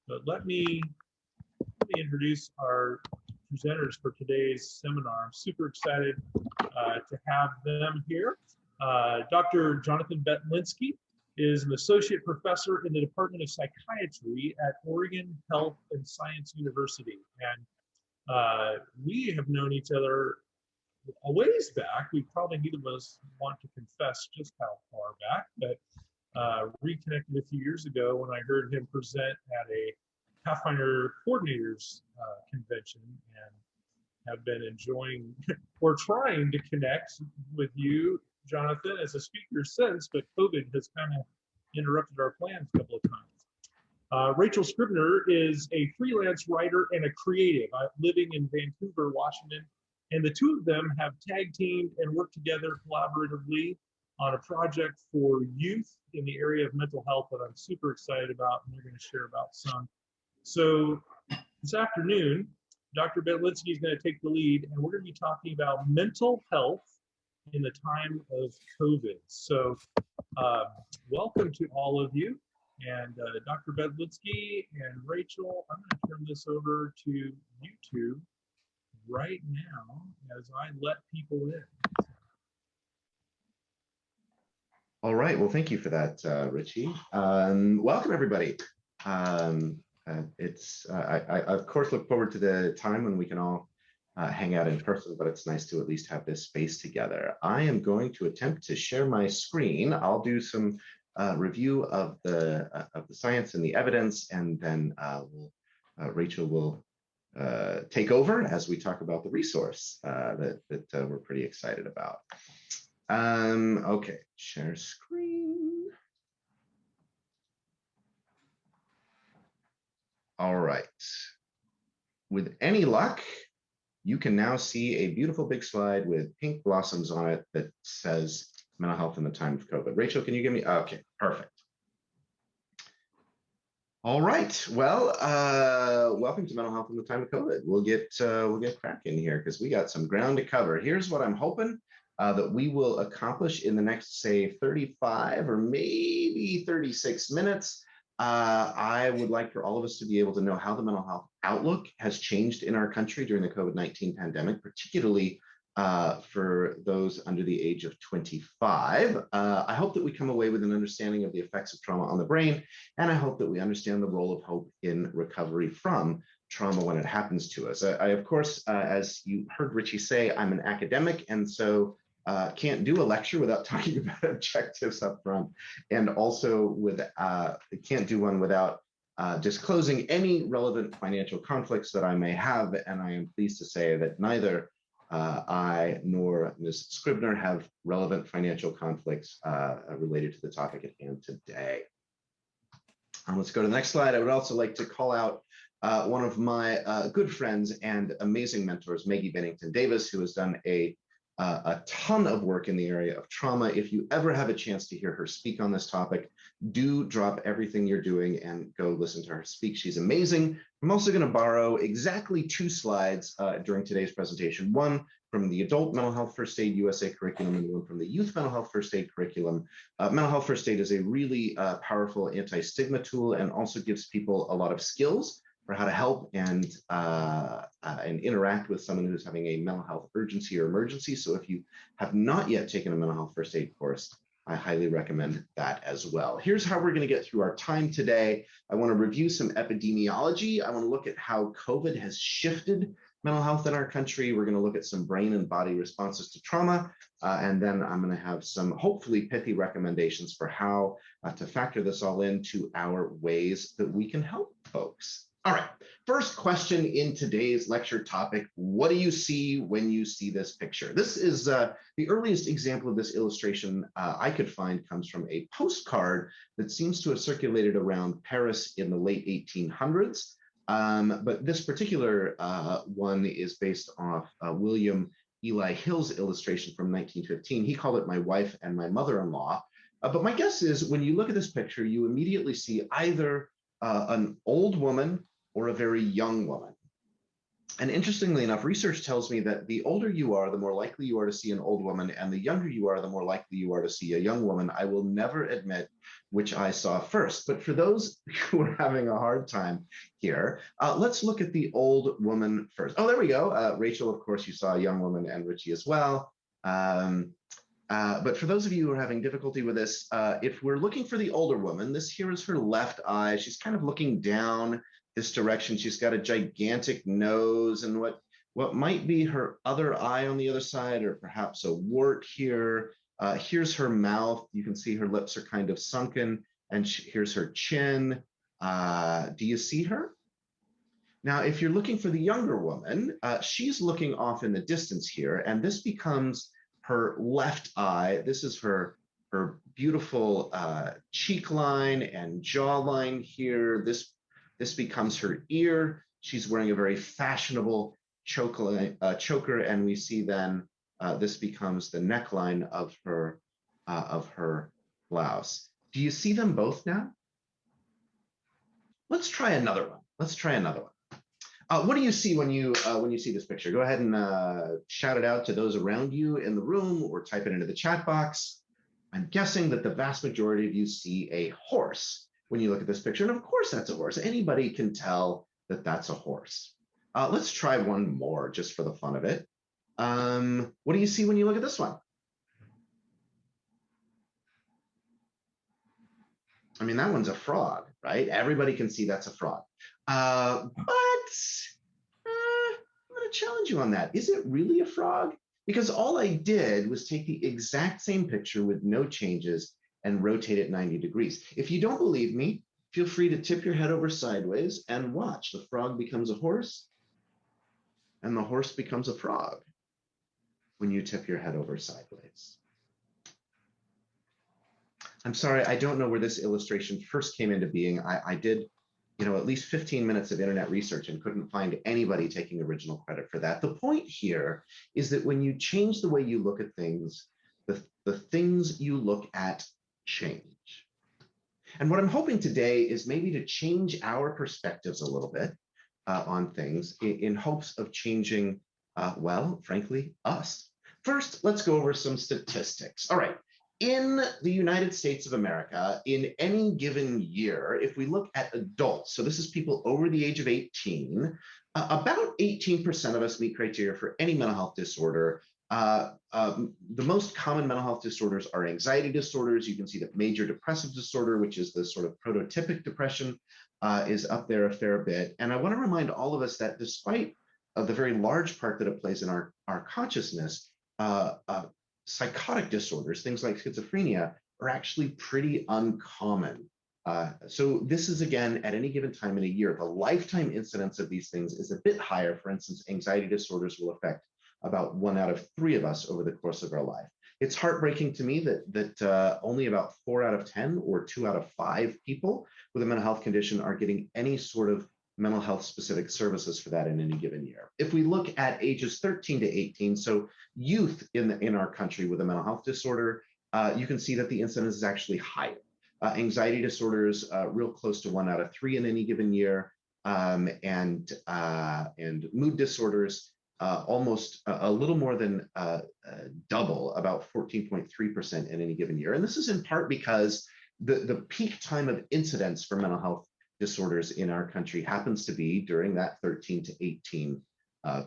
But let me introduce our presenters for today's seminar. I'm super excited to have them here. Dr. Jonathan Betlinski is an associate professor in the Department of Psychiatry at Oregon Health and Science University. And we have known each other a ways back. We probably neither of us want to confess just how far back, but reconnected a few years ago when I heard him present at a Pathfinder Coordinators Convention, and have been enjoying or trying to connect with you, Jonathan, as a speaker since, but COVID has kind of interrupted our plans a couple of times. Rachel Scribner is a freelance writer and a creative living in Vancouver, Washington, and the two of them have tag teamed and worked together collaboratively on a project for youth in the area of mental health that I'm super excited about, and they're going to share about some. So this afternoon, Dr. Betlinski is going to take the lead, and we're going to be talking about mental health in the time of COVID. So welcome to all of you. And Dr. Betlinski and Rachel, I'm going to turn this over to you two right now as I let people in. All right, well, thank you for that, Richie. Welcome, everybody. I of course look forward to the time when we can all hang out in person, but it's nice to at least have this space together. I am going to attempt to share my screen. I'll do some review of the science and the evidence, and then Rachel will take over as we talk about the resource that we're pretty excited about. Okay, share screen. All right. With any luck, you can now see a beautiful big slide with pink blossoms on it that says mental health in the time of COVID. Rachel, can you give me? Okay, perfect. All right. Well, welcome to Mental Health in the Time of COVID. We'll get cracking here because we got some ground to cover. Here's what I'm hoping that we will accomplish in the next, say, 35 or maybe 36 minutes. I would like for all of us to be able to know how the mental health outlook has changed in our country during the COVID-19 pandemic, particularly for those under the age of 25. I hope that we come away with an understanding of the effects of trauma on the brain, and I hope that we understand the role of hope in recovery from trauma when it happens to us. I of course, as you heard Richie say, I'm an academic, and so can't do a lecture without talking about objectives up front, and also can't do one without disclosing any relevant financial conflicts that I may have, and I am pleased to say that neither I nor Ms. Scribner have relevant financial conflicts related to the topic at hand today. Let's go to the next slide. I would also like to call out one of my good friends and amazing mentors, Maggie Bennington Davis, who has done a ton of work in the area of trauma. If you ever have a chance to hear her speak on this topic, do drop everything you're doing and go listen to her speak. She's amazing. I'm also going to borrow exactly 2 slides during today's presentation, one from the Adult Mental Health First Aid USA curriculum and one from the Youth Mental Health First Aid curriculum. Mental Health First Aid is a really powerful anti-stigma tool and also gives people a lot of skills for how to help and interact with someone who's having a mental health urgency or emergency. So if you have not yet taken a mental health first aid course, I highly recommend that as well. Here's how we're going to get through our time today. I want to review some epidemiology. I want to look at how COVID has shifted mental health in our country. We're going to look at some brain and body responses to trauma. And then I'm going to have some hopefully pithy recommendations for how to factor this all into our ways that we can help folks. All right, first question in today's lecture topic: what do you see when you see this picture? This is the earliest example of this illustration I could find comes from a postcard that seems to have circulated around Paris in the late 1800s. But this particular one is based off William Eli Hill's illustration from 1915. He called it "My Wife and My Mother-in-Law." But my guess is when you look at this picture, you immediately see either an old woman or a very young woman. And interestingly enough, research tells me that the older you are, the more likely you are to see an old woman, and the younger you are, the more likely you are to see a young woman. I will never admit which I saw first. But for those who are having a hard time here, let's look at the old woman first. Oh, there we go. Rachel, of course, you saw a young woman, and Richie as well. But for those of you who are having difficulty with this, if we're looking for the older woman, this here is her left eye. She's kind of looking down this direction. She's got a gigantic nose, and what might be her other eye on the other side, or perhaps a wart here. Here's her mouth. You can see her lips are kind of sunken, and here's her chin. Do you see her? Now, if you're looking for the younger woman, she's looking off in the distance here, and this becomes her left eye. This is her beautiful cheek line and jawline here. This becomes her ear. She's wearing a very fashionable choker, and we see then this becomes the neckline of her blouse. Do you see them both now? Let's try another one. Let's try another one. What do you see when you see this picture? Go ahead and shout it out to those around you in the room, or type it into the chat box. I'm guessing that the vast majority of you see a horse when you look at this picture, and of course that's a horse. Anybody can tell that that's a horse. Let's try one more just for the fun of it. What do you see when you look at this one? I mean, that one's a frog, right? Everybody can see that's a frog. But I'm going to challenge you on that. Is it really a frog? Because all I did was take the exact same picture with no changes and rotate it 90 degrees. If you don't believe me, feel free to tip your head over sideways and watch. The frog becomes a horse, and the horse becomes a frog when you tip your head over sideways. I'm sorry, I don't know where this illustration first came into being. I did, at least 15 minutes of internet research and couldn't find anybody taking original credit for that. The point here is that when you change the way you look at things, the things you look at change. And what I'm hoping today is maybe to change our perspectives a little bit on things in hopes of changing, well, frankly, us. First, let's go over some statistics. All right. In the United States of America, in any given year, if we look at adults, so this is people over the age of 18, about 18% of us meet criteria for any mental health disorder. The most common mental health disorders are anxiety disorders. You can see that major depressive disorder, which is the sort of prototypic depression, is up there a fair bit. And I want to remind all of us that despite the very large part that it plays in our consciousness, psychotic disorders, things like schizophrenia, are actually pretty uncommon. So this is, again, at any given time in a year. The lifetime incidence of these things is a bit higher. For instance, anxiety disorders will affect about 1 out of 3 of us over the course of our life. It's heartbreaking to me that only about 4 out of 10 or 2 out of 5 people with a mental health condition are getting any sort of mental health specific services for that in any given year. If we look at ages 13 to 18, so youth in our country with a mental health disorder, you can see that the incidence is actually higher. Anxiety disorders, real close to 1 out of 3 in any given year, and mood disorders, almost a little more than double, about 14.3% in any given year. And this is in part because the peak time of incidence for mental health disorders in our country happens to be during that 13 to 18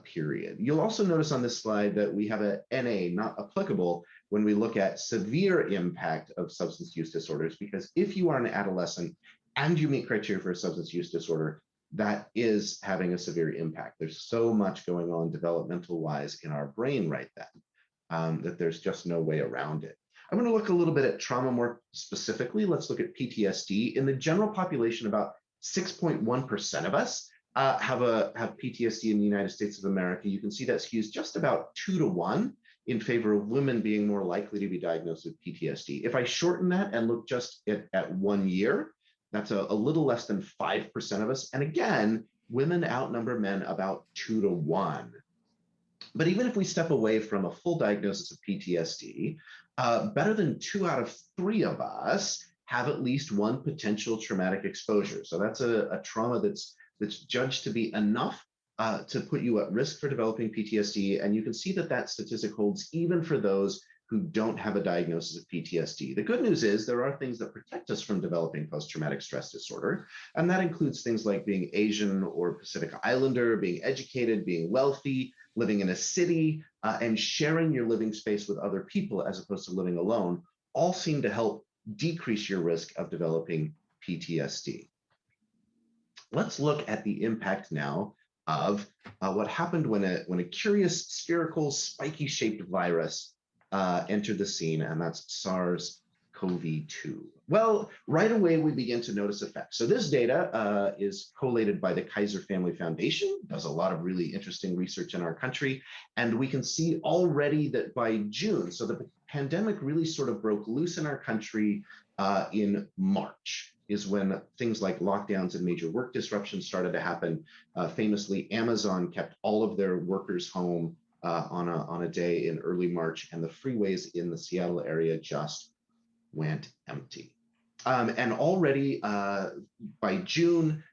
period. You'll also notice on this slide that we have a NA, not applicable, when we look at severe impact of substance use disorders, because if you are an adolescent and you meet criteria for a substance use disorder, that is having a severe impact. There's so much going on developmental wise in our brain right then that there's just no way around it. I'm going to look a little bit at trauma more specifically. Let's look at PTSD. In the general population, about 6.1% of us have PTSD in the United States of America. You can see that skews just about 2 to 1 in favor of women being more likely to be diagnosed with PTSD. If I shorten that and look just at 1 year, that's a little less than 5% of us. And again, women outnumber men about 2 to 1. But even if we step away from a full diagnosis of PTSD, better than 2 out of 3 of us have at least one potential traumatic exposure. So that's a trauma that's judged to be enough to put you at risk for developing PTSD. And you can see that that statistic holds even for those who don't have a diagnosis of PTSD. The good news is there are things that protect us from developing post-traumatic stress disorder. And that includes things like being Asian or Pacific Islander, being educated, being wealthy, living in a city, and sharing your living space with other people as opposed to living alone, all seem to help decrease your risk of developing PTSD. Let's look at the impact now of what happened when a curious spherical spiky-shaped virus entered the scene, and that's SARS-CoV-2. Well, right away we begin to notice effects. So this data is collated by the Kaiser Family Foundation, does a lot of really interesting research in our country, and we can see already that by June, so the pandemic really sort of broke loose in our country in March, is when things like lockdowns and major work disruptions started to happen. Famously, Amazon kept all of their workers home on a day in early March, and the freeways in the Seattle area just went empty. And already by June,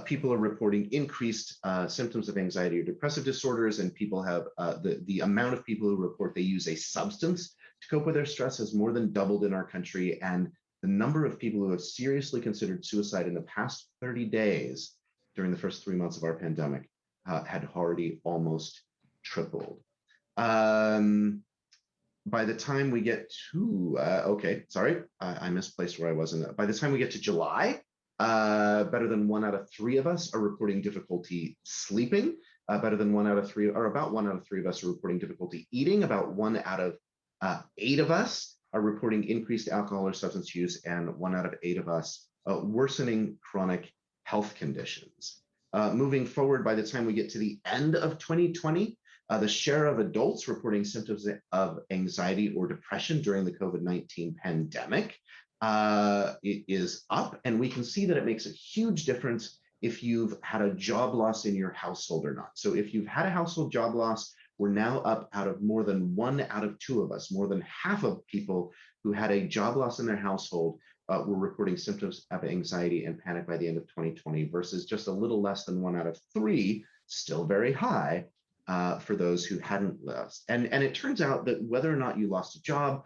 people are reporting increased symptoms of anxiety or depressive disorders, and people have the amount of people who report they use a substance to cope with their stress has more than doubled in our country, and the number of people who have seriously considered suicide in the past 30 days during the first 3 months of our pandemic had already almost tripled. By the time we get to, I misplaced where I was. By the time we get to July, better than 1 out of 3 of us are reporting difficulty sleeping. Better than 1 out of 3, or about 1 out of 3 of us are reporting difficulty eating. About 1 out of 8 of us are reporting increased alcohol or substance use, and 1 out of 8 of us worsening chronic health conditions. Moving forward, by the time we get to the end of 2020, the share of adults reporting symptoms of anxiety or depression during the COVID-19 pandemic is up, and we can see that it makes a huge difference if you've had a job loss in your household or not. So if you've had a household job loss, we're now up out of more than 1 out of 2 of us, more than half of people who had a job loss in their household were reporting symptoms of anxiety and panic by the end of 2020 versus just a little less than 1 out of 3, still very high for those who hadn't lost. And it turns out that whether or not you lost a job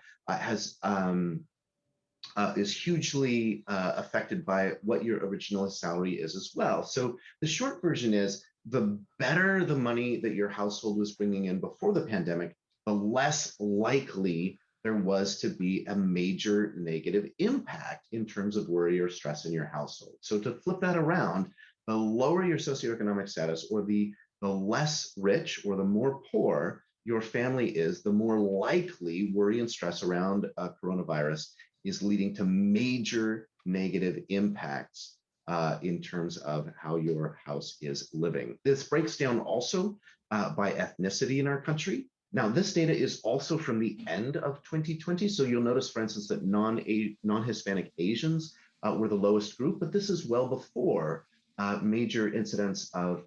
is hugely affected by what your original salary is as well. So the short version is, the better the money that your household was bringing in before the pandemic, the less likely there was to be a major negative impact in terms of worry or stress in your household. So to flip that around, the lower your socioeconomic status, or the less rich or the more poor your family is, the more likely worry and stress around coronavirus is leading to major negative impacts in terms of how your house is living. This breaks down also by ethnicity in our country. Now, this data is also from the end of 2020. So you'll notice, for instance, that non-Hispanic Asians were the lowest group, but this is well before major incidents of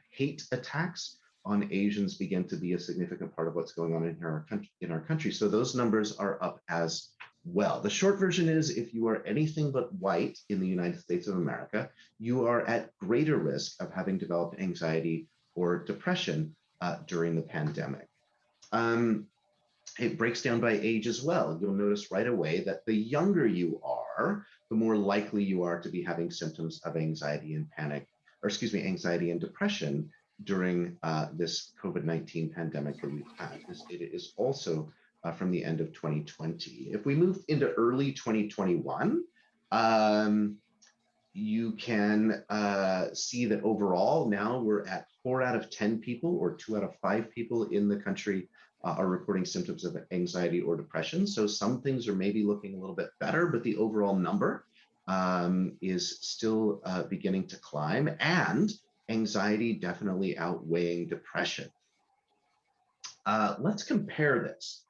hate attacks on Asians begin to be a significant part of what's going on in our country. So those numbers are up as well. The short version is, if you are anything but white in the United States of America, you are at greater risk of having developed anxiety or depression during the pandemic. It breaks down by age as well. You'll notice right away that the younger you are, the more likely you are to be having symptoms of anxiety and anxiety and depression during this COVID-19 pandemic that we've had. This data is also from the end of 2020. If we move into early 2021, you can see that overall now we're at 4 out of 10 people, or 2 out of 5 people in the country are reporting symptoms of anxiety or depression. So some things are maybe looking a little bit better, but the overall number is still beginning to climb, and anxiety definitely outweighing depression. Let's compare this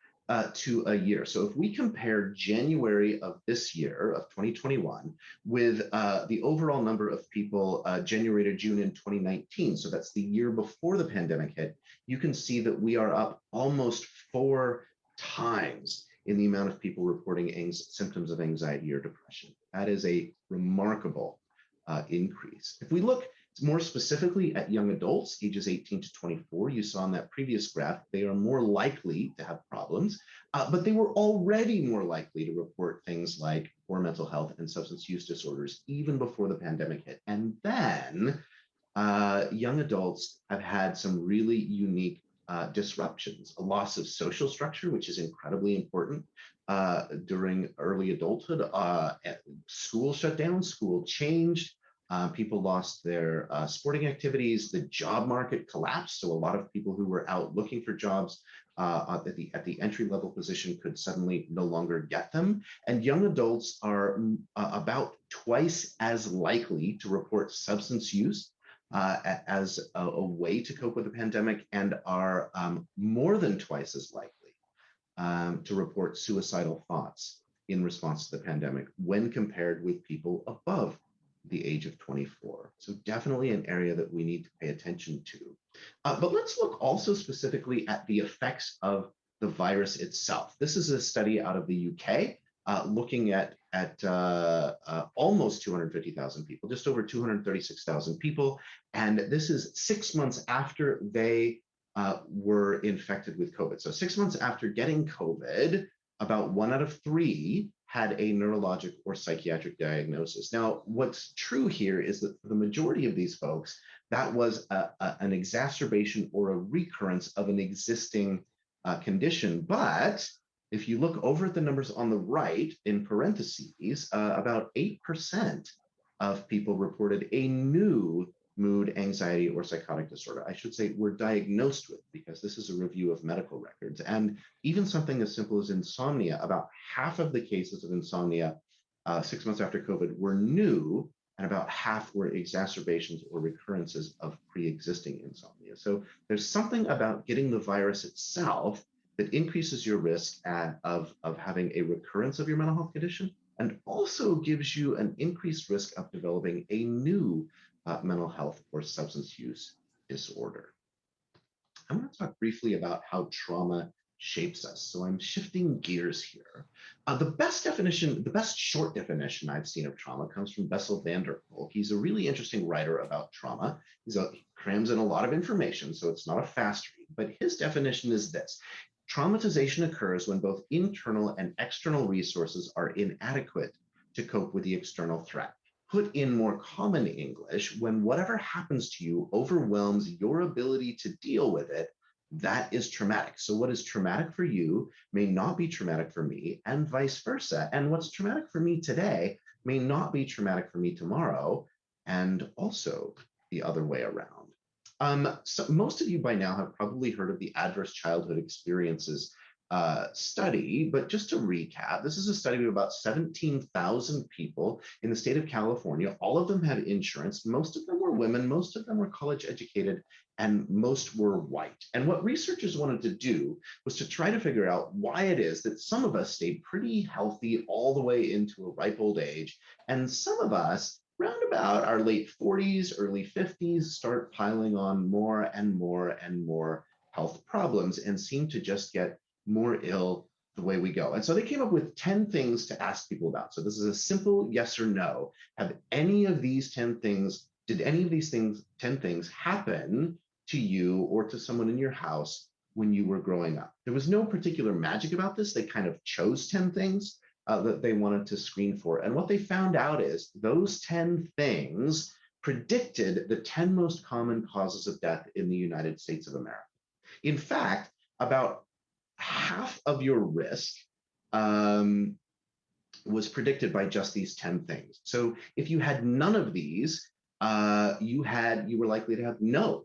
to a year. So if we compare January of this year, of 2021, with the overall number of people January to June in 2019, so that's the year before the pandemic hit, you can see that we are up almost 4 times in the amount of people reporting symptoms of anxiety or depression. That is a remarkable increase. If we look More specifically, at young adults, ages 18 to 24, you saw in that previous graph, they are more likely to have problems, but they were already more likely to report things like poor mental health and substance use disorders even before the pandemic hit. And then young adults have had some really unique disruptions, a loss of social structure, which is incredibly important during early adulthood. School shut down, school changed. People lost their sporting activities. The job market collapsed. So a lot of people who were out looking for jobs at the entry level position could suddenly no longer get them. And young adults are about twice as likely to report substance use as a way to cope with the pandemic, and are more than twice as likely to report suicidal thoughts in response to the pandemic when compared with people above the age of 24. So definitely an area that we need to pay attention to. But let's look also specifically at the effects of the virus itself. This is a study out of the UK looking at almost 250,000 people, just over 236,000 people. And this is 6 months after they were infected with COVID. So 6 months after getting COVID, about 1 out of 3 had a neurologic or psychiatric diagnosis. Now, what's true here is that for the majority of these folks, that was an exacerbation or a recurrence of an existing condition. But if you look over at the numbers on the right, in parentheses, about 8% of people reported a new mood, anxiety, or psychotic disorder. I should say were diagnosed with, because this is a review of medical records. And even something as simple as insomnia, about half of the cases of insomnia 6 months after COVID were new, and about half were exacerbations or recurrences of pre-existing insomnia. So there's something about getting the virus itself that increases your risk of having a recurrence of your mental health condition, and also gives you an increased risk of developing a new mental health or substance use disorder. I'm going to talk briefly about how trauma shapes us. So I'm shifting gears here. The best definition, the best short definition I've seen of trauma comes from Bessel van der Kolk. He's a really interesting writer about trauma. He crams in a lot of information, so it's not a fast read, but his definition is this: traumatization occurs when both internal and external resources are inadequate to cope with the external threat. Put in more common English, when whatever happens to you overwhelms your ability to deal with it, that is traumatic. So what is traumatic for you may not be traumatic for me, and vice versa. And what's traumatic for me today may not be traumatic for me tomorrow, and also the other way around. So most of you by now have probably heard of the Adverse Childhood Experiences study, but just to recap, this is a study of about 17,000 people in the state of California. All of them had insurance. Most of them were women, most of them were college educated, and most were white. And what researchers wanted to do was to try to figure out why it is that some of us stayed pretty healthy all the way into a ripe old age, and some of us round about our late 40s, early 50s, start piling on more and more and more health problems and seem to just get more ill the way we go. And so they came up with 10 things to ask people about. So this is a simple yes or no. Have any of these 10 things, did any of these 10 things happen to you or to someone in your house when you were growing up? There was no particular magic about this. They kind of chose 10 things that they wanted to screen for. And what they found out is those 10 things predicted the 10 most common causes of death in the United States of America. In fact, about half of your risk was predicted by just these 10 things. So if you had none of these, you were likely to have none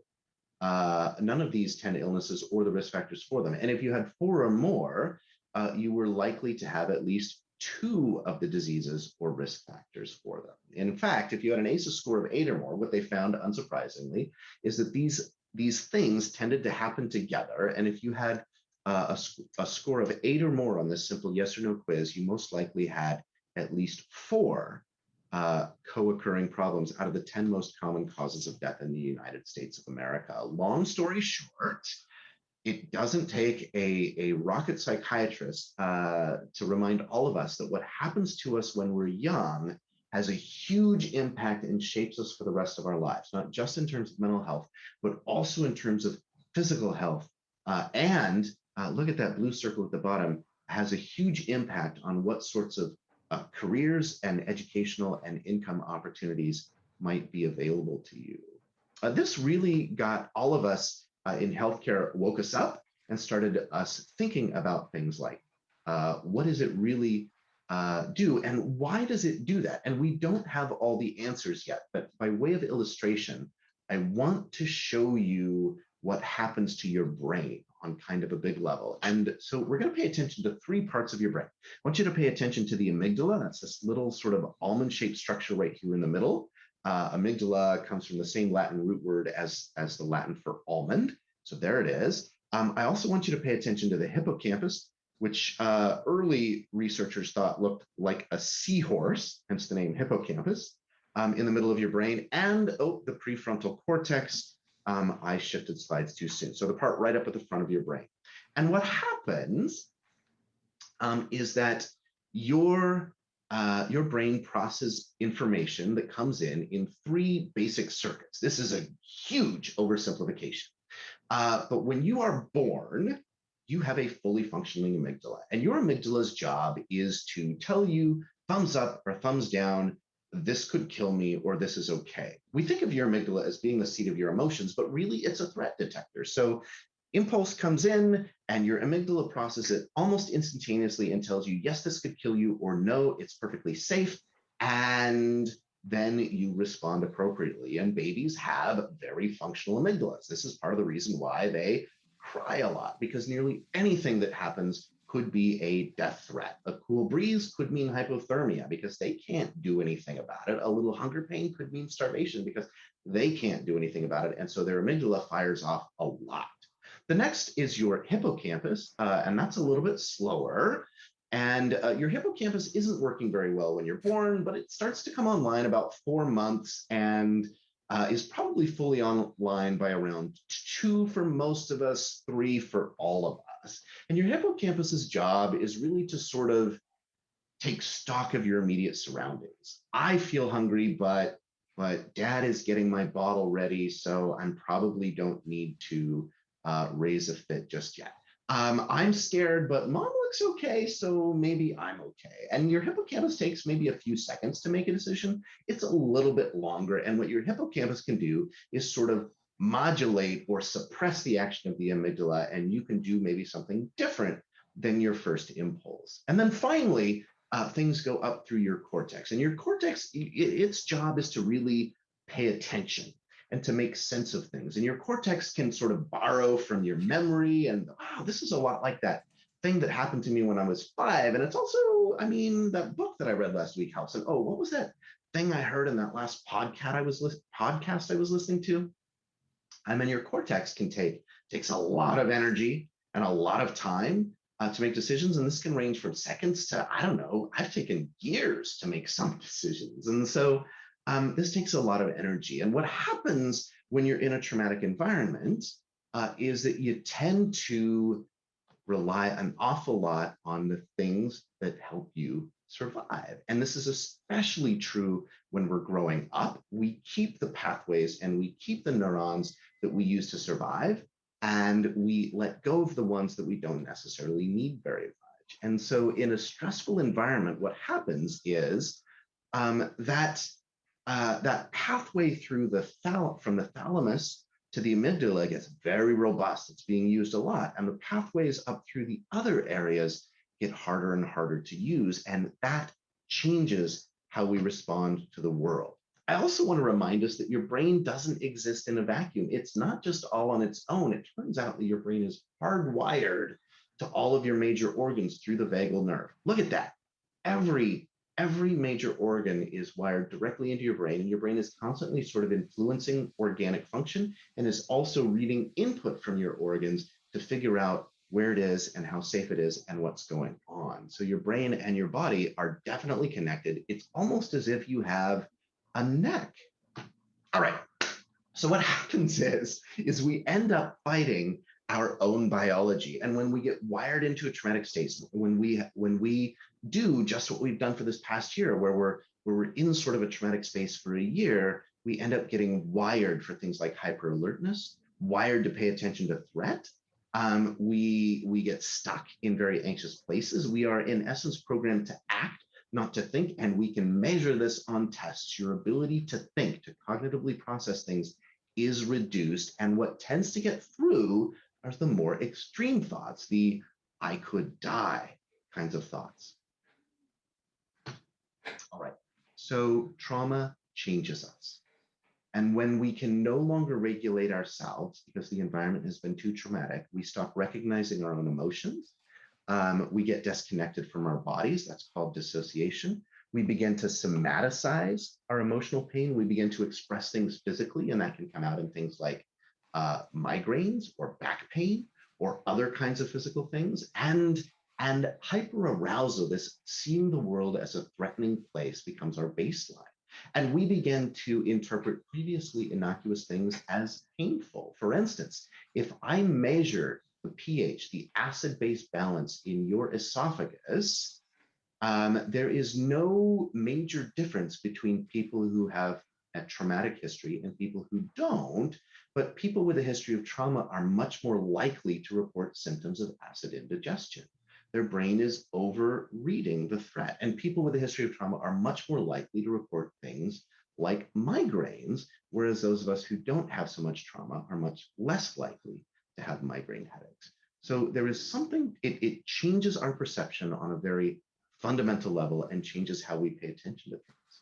of these 10 illnesses or the risk factors for them. And if you had 4 or more, you were likely to have at least 2 of the diseases or risk factors for them. In fact, if you had an ACEs score of 8 or more, what they found, unsurprisingly, is that these things tended to happen together. And if you had a score of 8 or more on this simple yes or no quiz, you most likely had at least 4 co-occurring problems out of the 10 most common causes of death in the United States of America. Long story short, it doesn't take a rocket psychiatrist to remind all of us that what happens to us when we're young has a huge impact and shapes us for the rest of our lives, not just in terms of mental health, but also in terms of physical health. And look at that blue circle at the bottom, has a huge impact on what sorts of careers and educational and income opportunities might be available to you. This really got all of us in healthcare, woke us up and started us thinking about things like, what does it really do and why does it do that? And we don't have all the answers yet, but by way of illustration, I want to show you what happens to your brain on kind of a big level. And so we're going to pay attention to three parts of your brain. I want you to pay attention to the amygdala. That's this little sort of almond-shaped structure right here in the middle. Amygdala comes from the same Latin root word as the Latin for almond. So there it is. I also want you to pay attention to the hippocampus, which early researchers thought looked like a seahorse, hence the name hippocampus, in the middle of your brain, and the prefrontal cortex. I shifted slides too soon. So the part right up at the front of your brain. And what happens is that your brain processes information that comes in three basic circuits. This is a huge oversimplification. But when you are born, you have a fully functioning amygdala. And your amygdala's job is to tell you thumbs up or thumbs down, this could kill me, or this is okay. We think of your amygdala as being the seat of your emotions, but really it's a threat detector. So impulse comes in and your amygdala processes it almost instantaneously and tells you, yes, this could kill you, or no, it's perfectly safe. And then you respond appropriately. And babies have very functional amygdalas. This is part of the reason why they cry a lot, because nearly anything that happens could be a death threat. A cool breeze could mean hypothermia because they can't do anything about it. A little hunger pain could mean starvation because they can't do anything about it. And so their amygdala fires off a lot. The next is your hippocampus, and that's a little bit slower. And your hippocampus isn't working very well when you're born, but it starts to come online about 4 months and is probably fully online by around 2 for most of us, 3 for all of us. And your hippocampus's job is really to sort of take stock of your immediate surroundings. I feel hungry, but dad is getting my bottle ready, so I probably don't need to raise a fit just yet. I'm scared, but mom looks okay, so maybe I'm okay. And your hippocampus takes maybe a few seconds to make a decision. It's a little bit longer. And what your hippocampus can do is sort of modulate or suppress the action of the amygdala, and you can do maybe something different than your first impulse. And then finally, things go up through your cortex. And your cortex, its job is to really pay attention and to make sense of things. And your cortex can sort of borrow from your memory and, wow, this is a lot like that thing that happened to me when I was 5. And it's also, I mean, that book that I read last week helps. And oh, what was that thing I heard in that last podcast I was listening to? I mean, your cortex takes a lot of energy and a lot of time to make decisions. And this can range from seconds to, I don't know, I've taken years to make some decisions. And so this takes a lot of energy. And what happens when you're in a traumatic environment is that you tend to rely an awful lot on the things that help you survive. And this is especially true when we're growing up. We keep the pathways and we keep the neurons that we use to survive, and we let go of the ones that we don't necessarily need very much. And so in a stressful environment, what happens is that pathway through from the thalamus to the amygdala gets very robust. It's being used a lot. And the pathways up through the other areas get harder and harder to use. And that changes how we respond to the world. I also want to remind us that your brain doesn't exist in a vacuum. It's not just all on its own. It turns out that your brain is hardwired to all of your major organs through the vagal nerve. Look at that. Every major organ is wired directly into your brain, and your brain is constantly sort of influencing organic function and is also reading input from your organs to figure out where it is and how safe it is and what's going on. So your brain and your body are definitely connected. It's almost as if you have a neck. All right. So what happens is we end up fighting our own biology. And when we get wired into a traumatic state, when we do just what we've done for this past year, where where we're in sort of a traumatic space for a year, we end up getting wired for things like hyper alertness, wired to pay attention to threat. We get stuck in very anxious places. We are in essence programmed to act, not to think, and we can measure this on tests. Your ability to think, to cognitively process things is reduced, and what tends to get through are the more extreme thoughts, the I could die kinds of thoughts. All right, so trauma changes us. And when we can no longer regulate ourselves because the environment has been too traumatic, we stop recognizing our own emotions. We get disconnected from our bodies. That's called dissociation. We begin to somaticize our emotional pain. We begin to express things physically, and that can come out in things like migraines or back pain or other kinds of physical things. And hyperarousal, this seeing the world as a threatening place, becomes our baseline. And we begin to interpret previously innocuous things as painful. For instance, if I measure the pH, the acid-base balance in your esophagus, there is no major difference between people who have a traumatic history and people who don't, but people with a history of trauma are much more likely to report symptoms of acid indigestion. Their brain is over-reading the threat, and people with a history of trauma are much more likely to report things like migraines, whereas those of us who don't have so much trauma are much less likely to have migraine headaches. So there is something, it changes our perception on a very fundamental level and changes how we pay attention to things.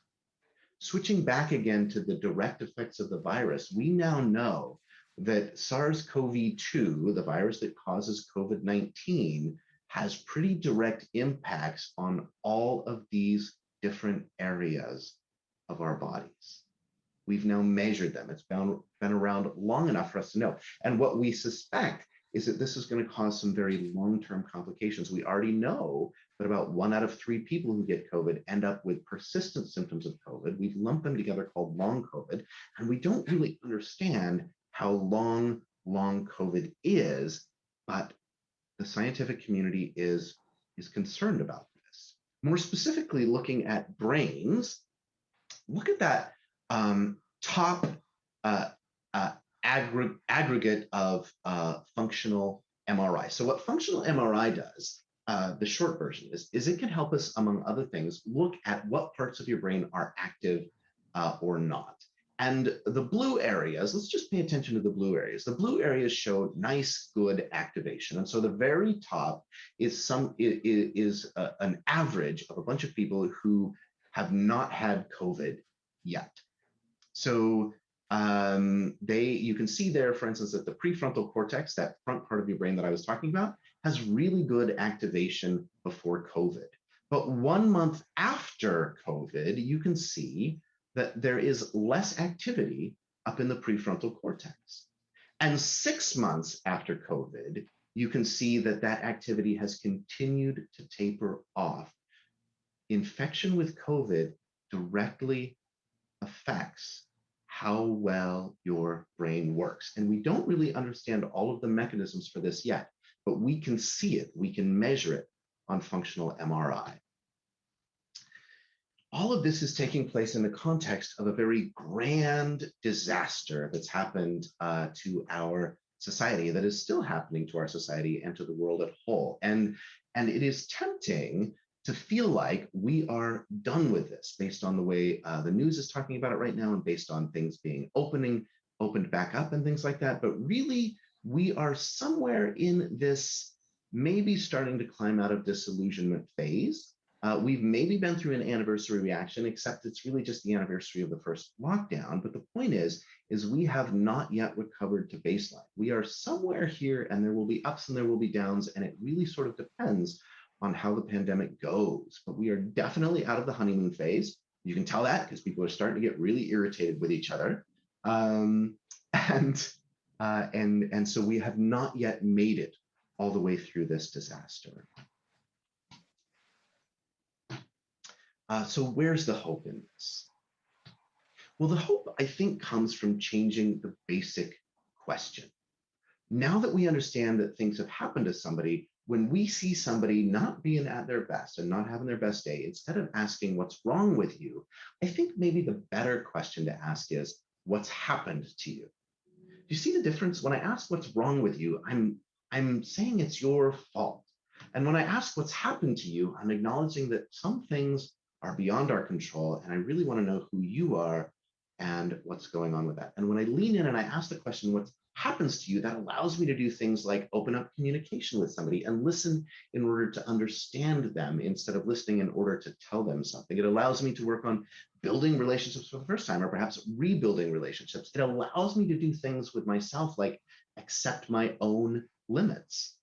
Switching back again to the direct effects of the virus, we now know that SARS-CoV-2, the virus that causes COVID-19, has pretty direct impacts on all of these different areas of our bodies. We've now measured them. It's been around long enough for us to know. And what we suspect is that this is going to cause some very long-term complications. We already know that about 1 out of 3 people who get COVID end up with persistent symptoms of COVID. We've lumped them together called long COVID, and we don't really understand how long COVID is, but the scientific community is concerned about this. More specifically, looking at brains, look at that top aggregate of functional MRI. So what functional MRI does, the short version is it can help us, among other things, look at what parts of your brain are active or not. And the blue areas, let's just pay attention to the blue areas. The blue areas show nice, good activation. And so the very top is an average of a bunch of people who have not had COVID yet. So you can see there, for instance, that the prefrontal cortex, that front part of your brain that I was talking about, has really good activation before COVID. But 1 month after COVID, you can see that there is less activity up in the prefrontal cortex. And 6 months after COVID, you can see that that activity has continued to taper off. Infection with COVID directly affects how well your brain works. And we don't really understand all of the mechanisms for this yet, but we can see it, we can measure it on functional MRI. All of this is taking place in the context of a very grand disaster that's happened to our society, that is still happening to our society and to the world as a whole. And it is tempting to feel like we are done with this based on the way the news is talking about it right now and based on things being opened back up and things like that. But really, we are somewhere in this maybe starting to climb out of disillusionment phase. We've maybe been through an anniversary reaction, except it's really just the anniversary of the first lockdown. But the point is we have not yet recovered to baseline. We are somewhere here, and there will be ups and there will be downs, and it really sort of depends on how the pandemic goes. But we are definitely out of the honeymoon phase. You can tell that because people are starting to get really irritated with each other. And so we have not yet made it all the way through this disaster. So where's the hope in this? Well, the hope, I think, comes from changing the basic question. Now that we understand that things have happened to somebody, when we see somebody not being at their best and not having their best day, instead of asking what's wrong with you, I think maybe the better question to ask is, what's happened to you? Do you see the difference? When I ask what's wrong with you, I'm saying it's your fault. And when I ask what's happened to you, I'm acknowledging that some things are beyond our control, and I really want to know who you are and what's going on with that. And when I lean in and I ask the question, what happens to you, that allows me to do things like open up communication with somebody and listen in order to understand them instead of listening in order to tell them something. It allows me to work on building relationships for the first time, or perhaps rebuilding relationships. It allows me to do things with myself, like accept my own limits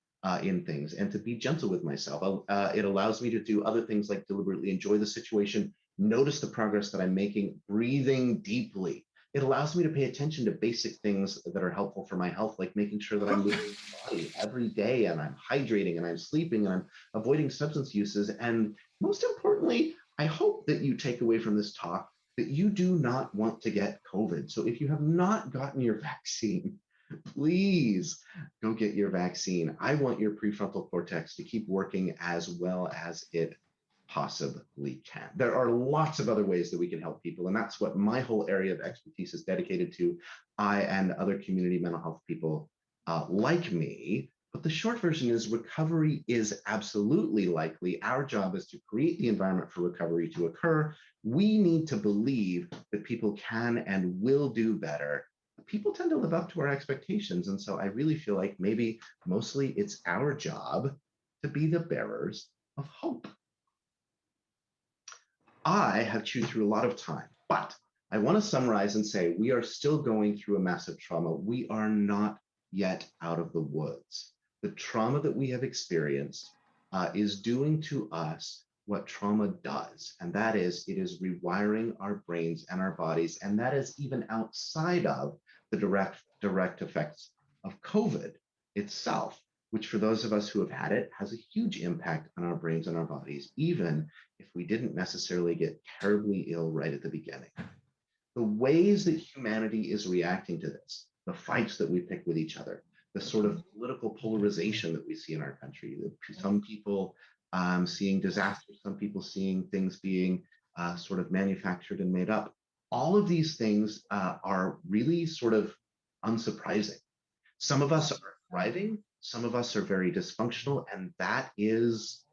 in things and to be gentle with myself. It allows me to do other things like deliberately enjoy the situation, notice the progress that I'm making, breathing deeply. It allows me to pay attention to basic things that are helpful for my health, like making sure that I'm moving my body every day and I'm hydrating and I'm sleeping and I'm avoiding substance uses. And most importantly, I hope that you take away from this talk that you do not want to get COVID. So if you have not gotten your vaccine, please go get your vaccine. I want your prefrontal cortex to keep working as well as it possibly can. There are lots of other ways that we can help people, and that's what my whole area of expertise is dedicated to. I and other community mental health people like me. But the short version is recovery is absolutely likely. Our job is to create the environment for recovery to occur. We need to believe that people can and will do better. People tend to live up to our expectations. And so I really feel like maybe mostly it's our job to be the bearers of hope. I have chewed through a lot of time, but I want to summarize and say we are still going through a massive trauma. We are not yet out of the woods. The trauma that we have experienced is doing to us what trauma does, and that is it is rewiring our brains and our bodies, and that is even outside of the direct effects of COVID itself, which for those of us who have had it has a huge impact on our brains and our bodies, even if we didn't necessarily get terribly ill right at the beginning. The ways that humanity is reacting to this, the fights that we pick with each other, the sort of political polarization that we see in our country, some people seeing disasters, some people seeing things being sort of manufactured and made up. All of these things are really sort of unsurprising. Some of us are thriving, some of us are very dysfunctional, and that is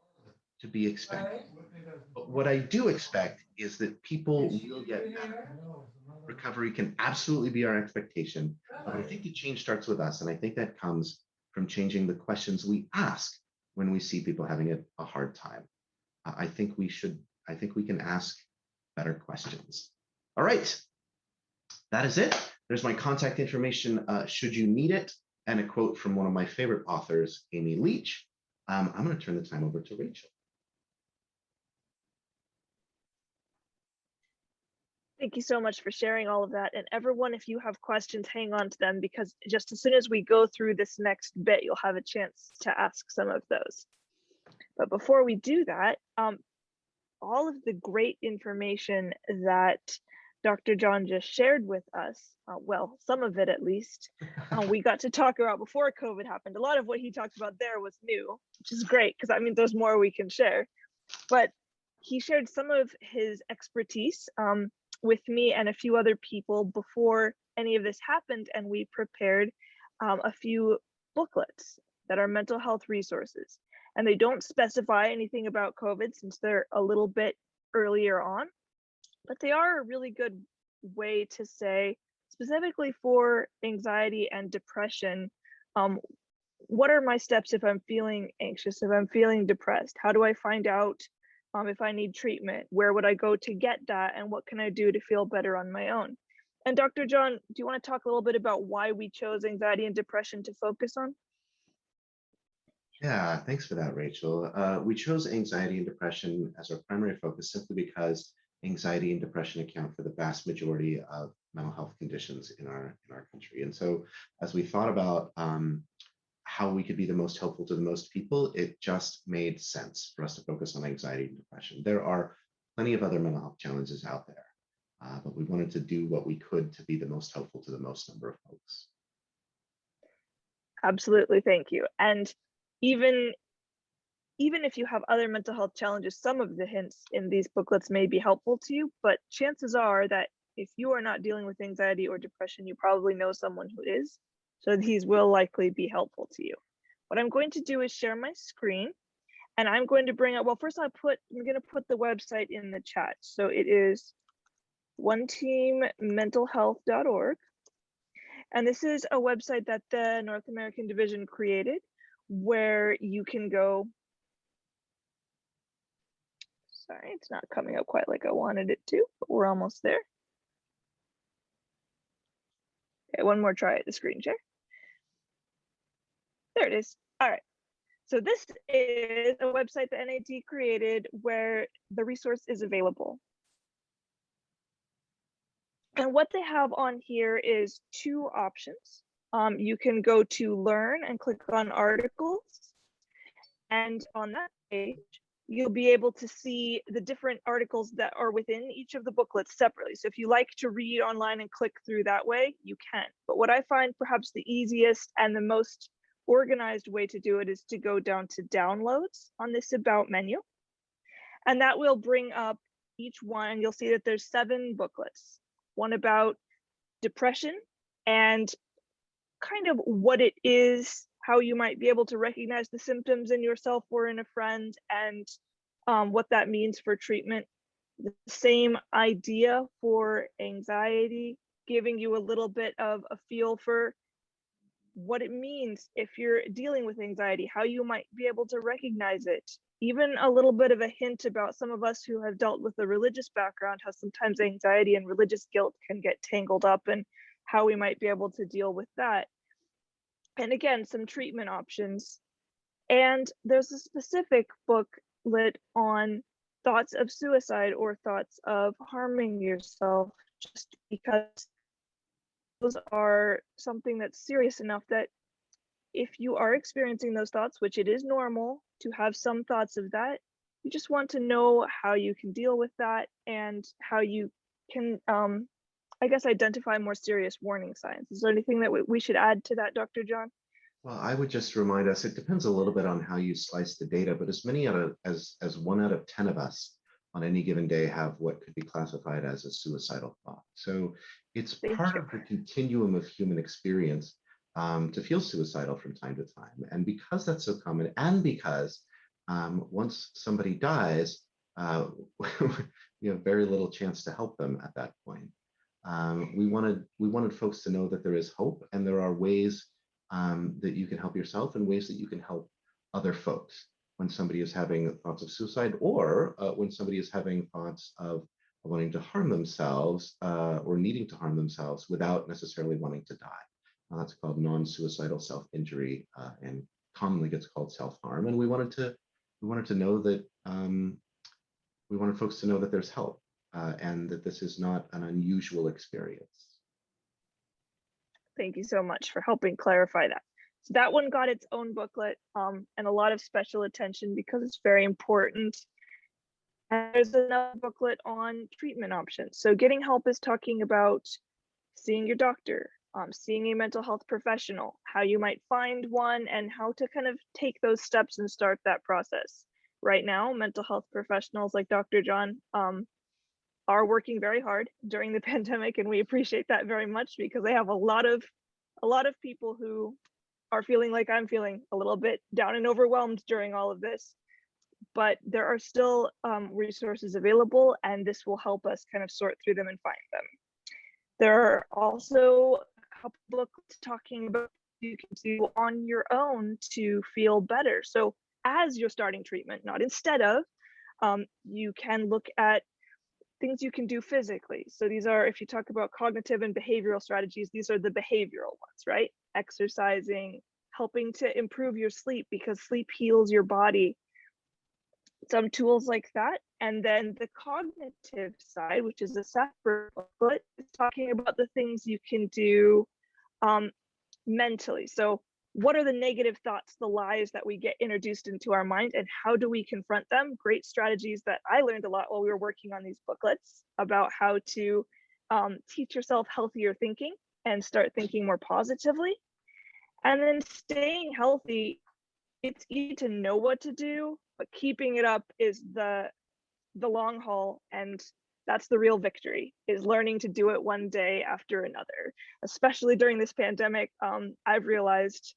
to be expected. But what I do expect is that people will get better. Recovery can absolutely be our expectation, but I think the change starts with us, and I think that comes from changing the questions we ask when we see people having a hard time. I think we can ask better questions. All right, that is it. There's my contact information should you need it, and a quote from one of my favorite authors, Amy Leach. I'm going to turn the time over to Rachel. Thank you so much for sharing all of that. And everyone, if you have questions, hang on to them, because just as soon as we go through this next bit, you'll have a chance to ask some of those. But before we do that, all of the great information that Dr. John just shared with us, well, some of it at least, we got to talk about before COVID happened. A lot of what he talked about there was new, which is great, because that means there's more we can share. But he shared some of his expertise with me and a few other people before any of this happened, and we prepared a few booklets that are mental health resources. And they don't specify anything about COVID since they're a little bit earlier on, but they are a really good way to say, specifically for anxiety and depression, what are my steps if I'm feeling anxious, if I'm feeling depressed? How do I find out if I need treatment? Where would I go to get that? And what can I do to feel better on my own? And Dr. John, do you want to talk a little bit about why we chose anxiety and depression to focus on? Yeah, thanks for that, Rachel. We chose anxiety and depression as our primary focus simply because anxiety and depression account for the vast majority of mental health conditions in our country. And so as we thought about how we could be the most helpful to the most people, it just made sense for us to focus on anxiety and depression. There are plenty of other mental health challenges out there, but we wanted to do what we could to be the most helpful to the most number of folks. Absolutely, thank you. And even even if you have other mental health challenges, some of the hints in these booklets may be helpful to you, but chances are that if you are not dealing with anxiety or depression, you probably know someone who is. So these will likely be helpful to you. What I'm going to do is share my screen, and I'm going to bring up, well, first I'm going to put the website in the chat. So it is oneteammentalhealth.org. And this is a website that the North American division created where you can go. Sorry, it's not coming up quite like I wanted it to, but we're almost there. Okay, one more try at the screen share. There it is. All right. So this is a website that NAD created where the resource is available. And what they have on here is two options. You can go to learn and click on articles. And on that page, you'll be able to see the different articles that are within each of the booklets separately. So if you like to read online and click through that way, you can. But what I find perhaps the easiest and the most organized way to do it is to go down to downloads on this about menu. And that will bring up each one. You'll see that there's 7 booklets. One about depression and kind of what it is, how you might be able to recognize the symptoms in yourself or in a friend, and what that means for treatment. The same idea for anxiety, giving you a little bit of a feel for what it means if you're dealing with anxiety, how you might be able to recognize it. Even a little bit of a hint about some of us who have dealt with a religious background, how sometimes anxiety and religious guilt can get tangled up, and how we might be able to deal with that. And again, some treatment options. And there's a specific booklet on thoughts of suicide or thoughts of harming yourself, just because those are something that's serious enough that if you are experiencing those thoughts, which it is normal to have some thoughts of that, you just want to know how you can deal with that and how you can, I guess, identify more serious warning signs. Is there anything that we should add to that, Dr. John? Well, I would just remind us, it depends a little bit on how you slice the data, but as 1 out of 10 of us on any given day have what could be classified as a suicidal thought. So it's part of the continuum of human experience to feel suicidal from time to time. And because that's so common, and because once somebody dies, we have very little chance to help them at that point. We wanted folks to know that there is hope, and there are ways that you can help yourself and ways that you can help other folks when somebody is having thoughts of suicide, or when somebody is having thoughts of wanting to harm themselves or needing to harm themselves without necessarily wanting to die. That's called non-suicidal self-injury, and commonly gets called self-harm. And we wanted to know that we wanted folks to know that there's help and that this is not an unusual experience. Thank you so much for helping clarify that. So that one got its own booklet and a lot of special attention because it's very important. And there's another booklet on treatment options. So getting help is talking about seeing your doctor, seeing a mental health professional, how you might find one, and how to kind of take those steps and start that process. Right now, mental health professionals like Dr. John are working very hard during the pandemic, and we appreciate that very much because they have a lot of people who are feeling like I'm feeling, a little bit down and overwhelmed during all of this. But there are still resources available, and this will help us kind of sort through them and find them. There are also a couple books talking about what you can do on your own to feel better. So as you're starting treatment, not instead of, you can look at things you can do physically. So these are, if you talk about cognitive and behavioral strategies, these are the behavioral ones, right? Exercising, helping to improve your sleep because sleep heals your body. Some tools like that. And then the cognitive side, which is a separate booklet, is talking about the things you can do mentally. So what are the negative thoughts, the lies that we get introduced into our mind, and how do we confront them? Great strategies that I learned a lot while we were working on these booklets about how to teach yourself healthier thinking and start thinking more positively. And then staying healthy it's easy to know what to do, but keeping it up is the long haul, and that's the real victory, is learning to do it one day after another. Especially during this pandemic, I've realized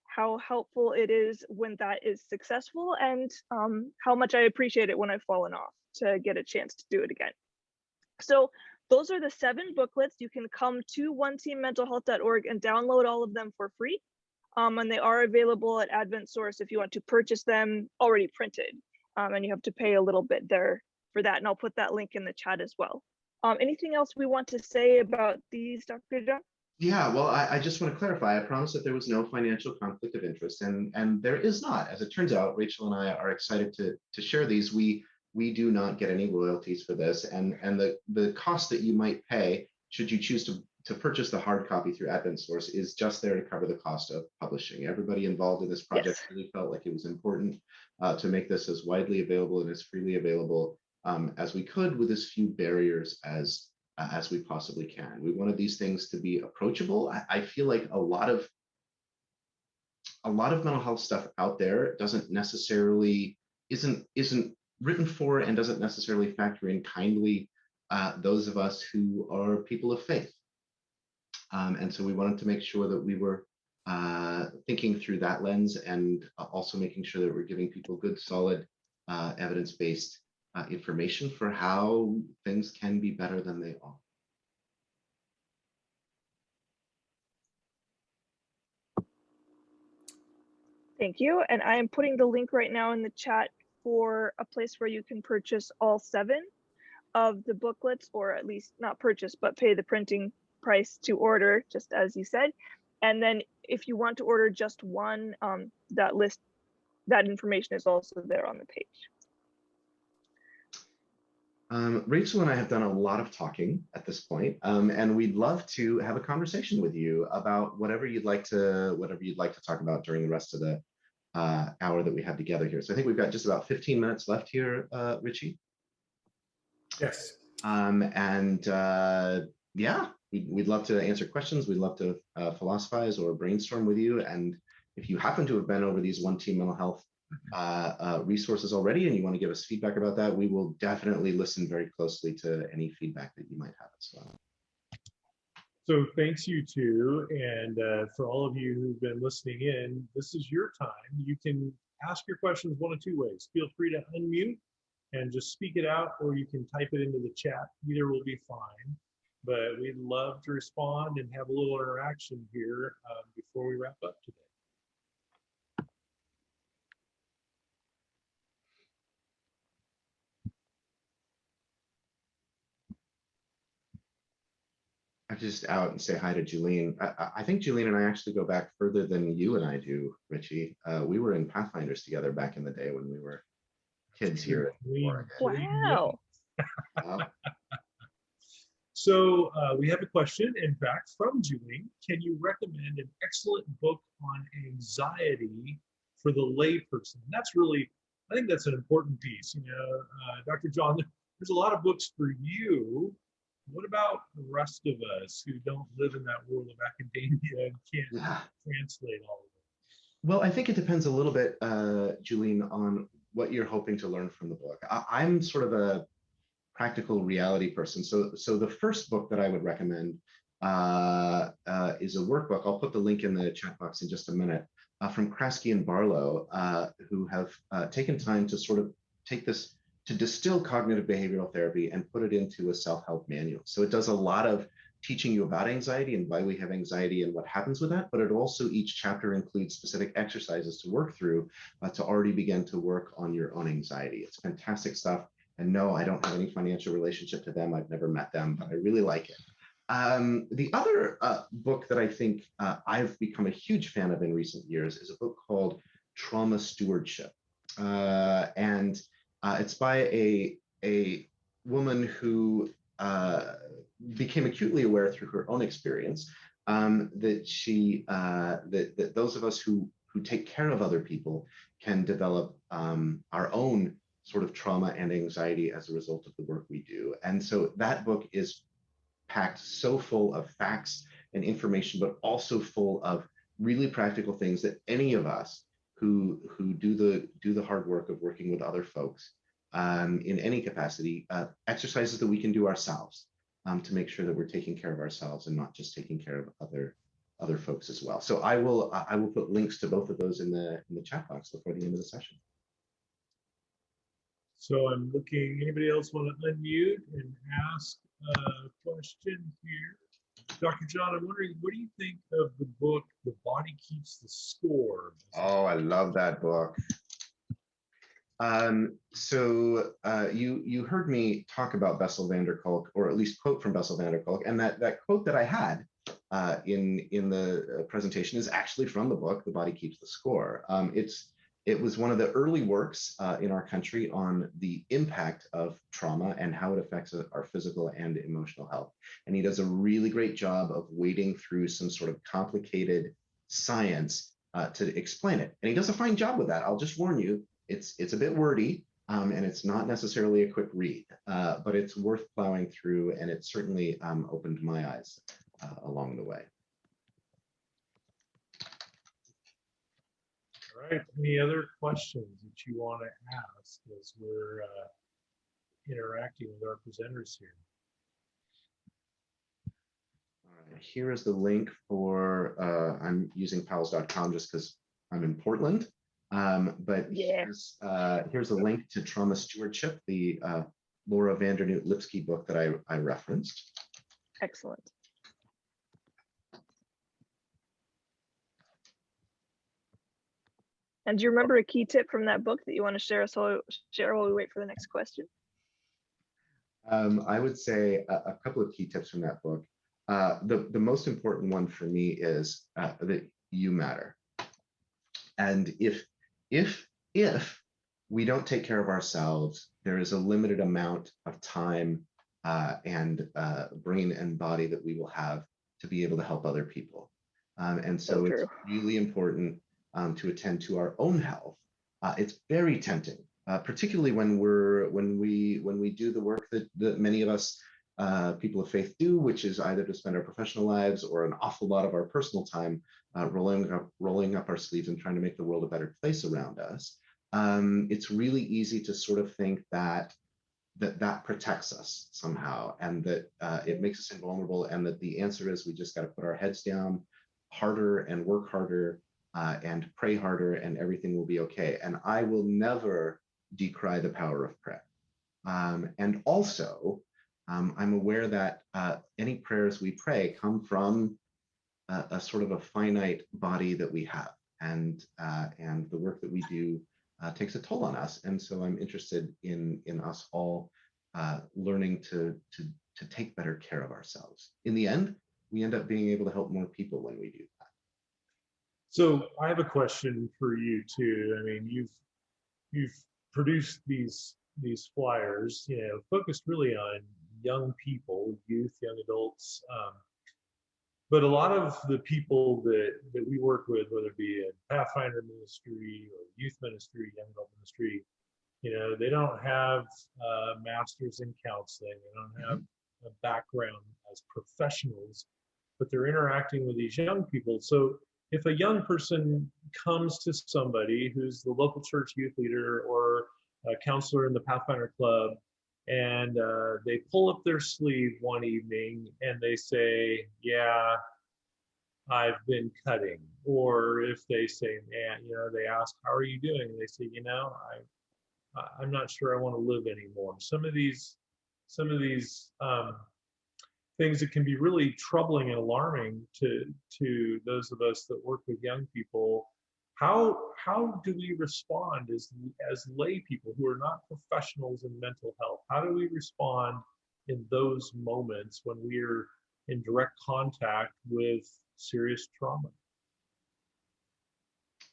how helpful it is when that is successful, and how much I appreciate it when I've fallen off, to get a chance to do it again. So those are the 7 booklets. You can come to oneteammentalhealth.org and download all of them for free. And they are available at Advent Source if you want to purchase them already printed. And you have to pay a little bit there for that. And I'll put that link in the chat as well. Anything else we want to say about these, Dr. John? Yeah, well, I just want to clarify. I promised that there was no financial conflict of interest, and there is not. As it turns out, Rachel and I are excited to share these. We do not get any royalties for this, and the cost that you might pay should you choose to purchase the hard copy through Advent Source is just there to cover the cost of publishing. Everybody involved in this project really felt like it was important to make this as widely available and as freely available as we could, with as few barriers as we possibly can. We wanted these things to be approachable. I feel like a lot of mental health stuff out there isn't written for and doesn't necessarily factor in kindly those of us who are people of faith. And so we wanted to make sure that we were thinking through that lens, and also making sure that we're giving people good, solid, evidence-based information for how things can be better than they are. Thank you. And I am putting the link right now in the chat for a place where you can purchase all 7 of the booklets, or at least not purchase, but pay the printing price to order, just as you said. And then if you want to order just one, that information is also there on the page. Rachel and I have done a lot of talking at this point, and we'd love to have a conversation with you about whatever you'd like to talk about during the rest of the hour that we have together here. So I think we've got just about 15 minutes left here, Richie. Yes. Yeah, we'd love to answer questions. We'd love to philosophize or brainstorm with you. And if you happen to have been over these One Team Mental Health resources already, and you want to give us feedback about that, we will definitely listen very closely to any feedback that you might have as well. So thanks, you two. And for all of you who've been listening in, this is your time. You can ask your questions one of 2 ways. Feel free to unmute and just speak it out, or you can type it into the chat. Either will be fine. But we'd love to respond and have a little interaction here before we wrap up today. I just out and say hi to Julene. I think Julene and I actually go back further than you and I do, Richie. We were in Pathfinders together back in the day when we were kids here in Oregon. Wow. So we have a question, in fact, from Julie. Can you recommend an excellent book on anxiety for the layperson? That's really, I think that's an important piece. Dr. John, there's a lot of books for you. What about the rest of us who don't live in that world of academia and can't translate all of it? Well, I think it depends a little bit, Julene, on what you're hoping to learn from the book. I'm sort of a practical reality person. So the first book that I would recommend is a workbook. I'll put the link in the chat box in just a minute, from Kraske and Barlow, who have taken time to sort of take this, to distill cognitive behavioral therapy and put it into a self-help manual. So it does a lot of teaching you about anxiety and why we have anxiety and what happens with that, but it also, each chapter includes specific exercises to work through to already begin to work on your own anxiety. It's fantastic stuff. And no, I don't have any financial relationship to them. I've never met them, but I really like it. The other book that I think I've become a huge fan of in recent years is a book called Trauma Stewardship. And it's by a woman who became acutely aware through her own experience that those of us who take care of other people can develop our own sort of trauma and anxiety as a result of the work we do. And so that book is packed so full of facts and information, but also full of really practical things that any of us who do the hard work of working with other folks in any capacity, exercises that we can do ourselves to make sure that we're taking care of ourselves and not just taking care of other folks as well. So I will put links to both of those in the chat box before the end of the session. So I'm looking, anybody else want to unmute and ask a question here? Dr. John, I'm wondering, what do you think of the book, The Body Keeps the Score? Oh, I love that book. You heard me talk about Bessel van der Kolk, or at least quote from Bessel van der Kolk, and that quote that I had in the presentation is actually from the book, The Body Keeps the Score. It was one of the early works in our country on the impact of trauma and how it affects our physical and emotional health. And he does a really great job of wading through some sort of complicated science to explain it. And he does a fine job with that. I'll just warn you, it's a bit wordy and it's not necessarily a quick read, but it's worth plowing through, and it certainly opened my eyes along the way. All right, any other questions that you want to ask as we're interacting with our presenters here? All right, here is the link for, I'm using pals.com just because I'm in Portland, but Yeah. here's a link to Trauma Stewardship, the Laura Vandernoot Lipsky book that I referenced. Excellent. And do you remember a key tip from that book that you want to share while we wait for the next question? I would say a couple of key tips from that book. The most important one for me is that you matter. And if we don't take care of ourselves, there is a limited amount of time and brain and body that we will have to be able to help other people. And so it's really important to attend to our own health. It's very tempting, particularly when we do the work that many of us people of faith do, which is either to spend our professional lives or an awful lot of our personal time rolling up our sleeves and trying to make the world a better place around us. It's really easy to sort of think that protects us somehow, and that it makes us invulnerable, and that the answer is we just got to put our heads down harder and work harder and pray harder, and everything will be okay. And I will never decry the power of prayer. And also, I'm aware that any prayers we pray come from a sort of a finite body that we have, and the work that we do takes a toll on us. And so I'm interested in us all learning to take better care of ourselves. In the end, we end up being able to help more people when we do that. So I have a question for you too. I mean, you've produced these flyers, focused really on young people, youth, young adults. But a lot of the people that we work with, whether it be in Pathfinder ministry or youth ministry, young adult ministry, they don't have masters in counseling. They don't have a background as professionals, but they're interacting with these young people. So if a young person comes to somebody who's the local church youth leader or a counselor in the Pathfinder Club, and they pull up their sleeve one evening and they say, yeah, I've been cutting. Or if they say, man, they ask, how are you doing? And they say, I'm not sure I want to live anymore. Some of these things that can be really troubling and alarming to those of us that work with young people. How do we respond as lay people who are not professionals in mental health? How do we respond in those moments when we're in direct contact with serious trauma?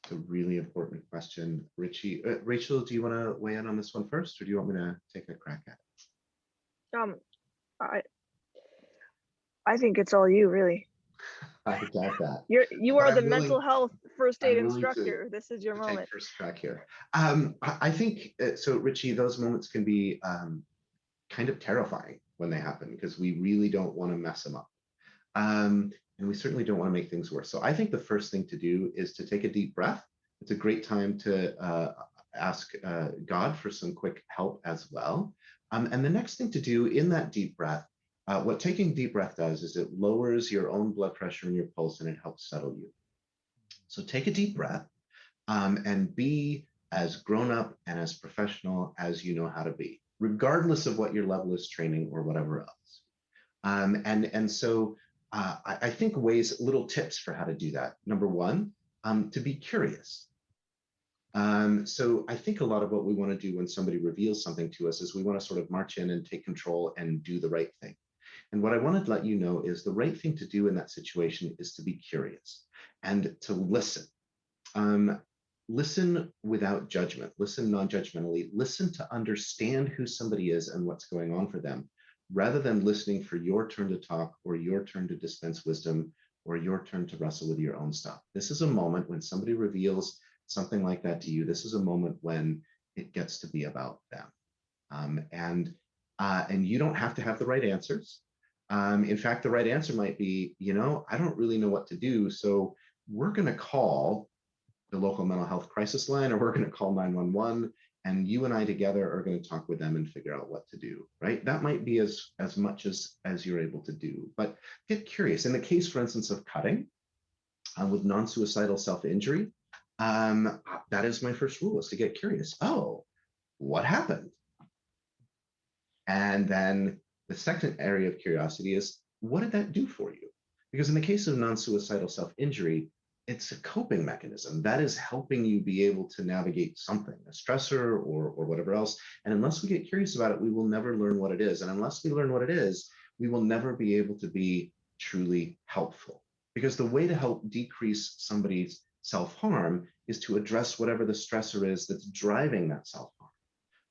It's a really important question, Richie. Rachel, do you want to weigh in on this one first, or do you want me to take a crack at it? I think it's all you, really. I got that. You are the mental health first aid instructor. This is your moment. Take first crack here. I think so, Richie. Those moments can be kind of terrifying when they happen, because we really don't want to mess them up. and we certainly don't want to make things worse. So I think the first thing to do is to take a deep breath. It's a great time to ask God for some quick help as well. And the next thing to do in that deep breath, what taking deep breath does is it lowers your own blood pressure and your pulse, and it helps settle you. So take a deep breath and be as grown up and as professional as you know how to be, regardless of what your level is training or whatever else. So I think little tips for how to do that. Number one, to be curious. So I think a lot of what we want to do when somebody reveals something to us is we want to sort of march in and take control and do the right thing. And what I wanted to let you know is the right thing to do in that situation is to be curious and to listen. Listen without judgment, listen non-judgmentally, listen to understand who somebody is and what's going on for them, rather than listening for your turn to talk or your turn to dispense wisdom or your turn to wrestle with your own stuff. This is a moment when somebody reveals something like that to you. This is a moment when it gets to be about them. And you don't have to have the right answers. In fact, the right answer might be, I don't really know what to do. So we're going to call the local mental health crisis line, or we're going to call 911, and you and I together are going to talk with them and figure out what to do, right? That might be as much as you're able to do, but get curious. In the case, for instance, of cutting with non-suicidal self-injury, that is my first rule, is to get curious. Oh, what happened? And then the second area of curiosity is, what did that do for you? Because in the case of non-suicidal self-injury, it's a coping mechanism that is helping you be able to navigate something, a stressor or whatever else. And unless we get curious about it, we will never learn what it is. And unless we learn what it is, we will never be able to be truly helpful. Because the way to help decrease somebody's self-harm is to address whatever the stressor is that's driving that self-harm.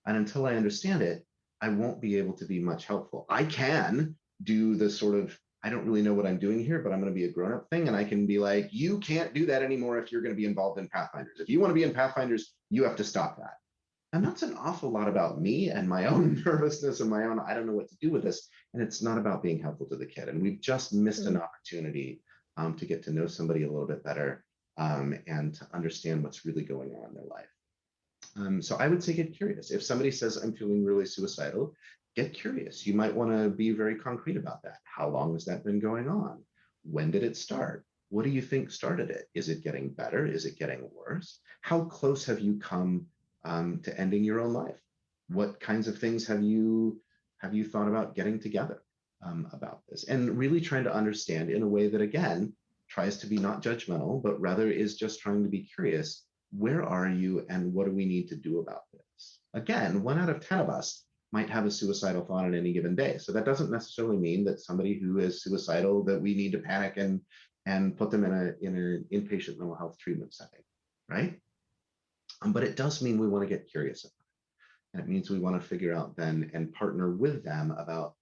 And until I understand it, I won't be able to be much helpful. I can do the sort of, I don't really know what I'm doing here, but I'm going to be a grown-up thing. And I can be like, you can't do that anymore if you're going to be involved in Pathfinders. If you want to be in Pathfinders, you have to stop that. And that's an awful lot about me and my own nervousness and my own, I don't know what to do with this. And it's not about being helpful to the kid. And we've just missed an opportunity to get to know somebody a little bit better and to understand what's really going on in their life. So I would say get curious. If somebody says, I'm feeling really suicidal, get curious. You might want to be very concrete about that. How long has that been going on? When did it start? What do you think started it? Is it getting better? Is it getting worse? How close have you come to ending your own life? What kinds of things have you thought about getting together about this? And really trying to understand in a way that, again, tries to be not judgmental, but rather is just trying to be curious. Where are you and what do we need to do about this? Again, 1 out of 10 of us might have a suicidal thought on any given day. So that doesn't necessarily mean that somebody who is suicidal, that we need to panic and put them in an inpatient mental health treatment setting, right? But it does mean we want to get curious about it. And it means we want to figure out then and partner with them about